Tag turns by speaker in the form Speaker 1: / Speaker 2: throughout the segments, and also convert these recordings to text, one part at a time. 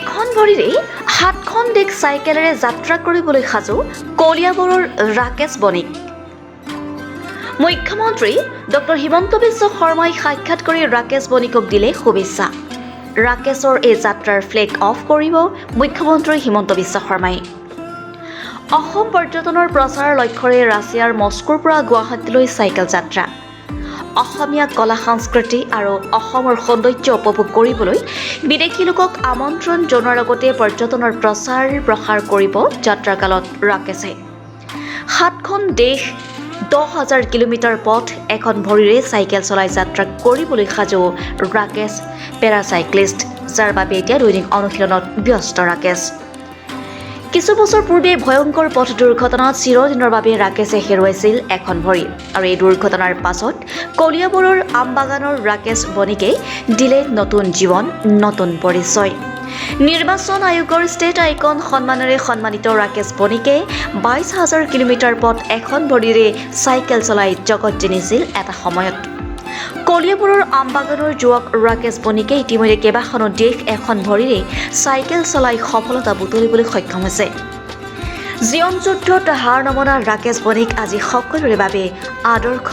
Speaker 1: এখন ভৰিৰে 7খন দেশ চাইকেলেৰে যাত্ৰা কৰিবলৈ সাজু কলিয়াবৰৰ ৰাকেশ বণিক। মুখ্যমন্ত্ৰী ডক্টৰ হিমন্ত বিশ্ব শৰ্মাই সাক্ষাৎ কৰি ৰাকেশ বণিকক দিলে শুভেচ্ছা। ৰাকেশৰ এই যাত্ৰাৰ ফ্লেগ অফ কৰিব মুখ্যমন্ত্ৰী হিমন্ত বিশ্ব শৰ্মাই। অসম পৰ্যটনৰ প্ৰচাৰৰ লক্ষ্যৰে ৰাছিয়াৰ মস্কোৰ পৰা গুৱাহাটীলৈ চাইকেল যাত্ৰা। অসমীয়া কলা সংস্কৃতি আৰু অসমৰ সৌন্দৰ্য উপভোগ কৰিবলৈ বিদেশী লোকক আমন্ত্ৰণ জনোৱাৰ লগতে পৰ্যটনৰ প্ৰচাৰ প্ৰসাৰ কৰিব যাত্ৰাকালত ৰাকেশে। 7খন দেশ 10,000 কিলোমিটাৰ পথ এখন ভৰিৰে চাইকেল চলাই যাত্ৰা কৰিবলৈ সাজু ৰাকেশ পেৰাচাইক্লিষ্ট, যাৰ বাবে এতিয়া দৈনিক অনুশীলনত ব্যস্ত ৰাকেশ। কিছু বছৰ পূৰ্বে ভয়ংকৰ পথ দুৰ্ঘটনাত চিৰদিনৰ বাবে ৰাকেশে হেৰুৱাইছিল এখন ভৰি, আৰু এই দুৰ্ঘটনাৰ পাছত কলিয়াবৰৰ আমবাগানৰ ৰাকেশ বণিকে দিলে নতুন জীৱন, নতুন পৰিচয়। নিৰ্বাচন আয়োগৰ ষ্টেট আইকন সন্মানেৰে সন্মানিত ৰাকেশ বণিকে 22,000 কিলোমিটাৰ পথ এখন ভৰিৰে চাইকেল চলাই জগত জিনিছিল এটা সময়ত। কলিয়াবৰৰ আমবাগানৰ যুৱক ৰাকেশ বণিকে ইতিমধ্যে কেইবাখনো দেশ এখন ভৰিৰে চাইকেল চলাই সফলতা বুটলিবলৈ সক্ষম হৈছে। জীৱন যুদ্ধত হাৰ নমনা ৰাকেশ বণিক আজি সকলোৰে বাবে আদৰ্শ,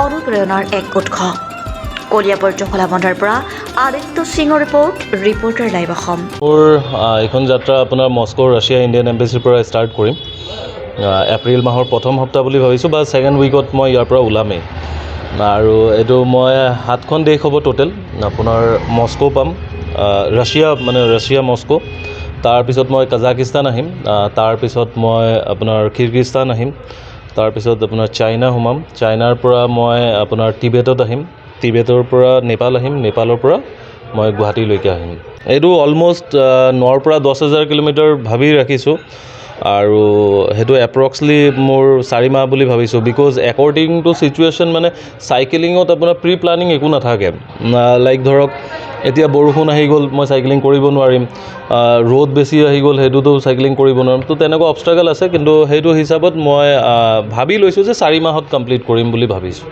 Speaker 1: অনুপ্ৰেৰণাৰ এক উৎস। কলিয়াবৰ জখলাবন্ধাৰ পৰা আদিত্য সিঙৰ ৰিপৰ্টাৰ লাইভ অসম।
Speaker 2: মোৰ এইখন যাত্ৰা আপোনাৰ মস্কো ৰাছিয়া ইণ্ডিয়ান এম্বেচিৰ পৰা ষ্টাৰ্ট কৰিম। এপ্ৰিল মাহৰ প্ৰথম সপ্তাহ বুলি ভাবিছোঁ, বা ছেকেণ্ড উইকত মই ইয়াৰ পৰা ওলামেই। আৰু এইটো মই 7খন দেশ হ'ব টোটেল। আপোনাৰ মস্কো পাম, ৰাছিয়া মস্কো, তাৰপিছত মই কাজাকিস্তান আহিম, তাৰপিছত মই আপোনাৰ কিৰ্গিস্তান আহিম, তাৰপিছত আপোনাৰ চাইনা সোমাম, চাইনাৰ পৰা মই আপোনাৰ টিবেটত আহিম, টিবেটৰ পৰা নেপাল আহিম, নেপালৰ পৰা মই গুৱাহাটীলৈকে আহিম। এইটো অলম'ষ্ট 9ৰ পৰা 10,000 কিলোমিটাৰ ভাবি ৰাখিছোঁ, আৰু সেইটো এপ্ৰক্সলি মোৰ 4 মাহ বুলি ভাবিছোঁ। বিকজ একৰ্ডিং টু চিটুৱেশ্যন, মানে চাইকেলিঙত আপোনাৰ প্ৰি প্লানিং একো নাথাকে। লাইক ধৰক এতিয়া বৰষুণ আহি গ'ল, মই চাইকেলিং কৰিব নোৱাৰিম, ৰ'দ বেছি আহি গ'ল, সেইটোতো চাইকেলিং কৰিব নোৱাৰিম। তো তেনেকুৱা অবষ্টাকল আছে, কিন্তু সেইটো হিচাপত মই ভাবি লৈছোঁ যে 4 মাহত কমপ্লিট কৰিম বুলি ভাবিছোঁ।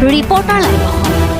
Speaker 1: Reporter live Assam.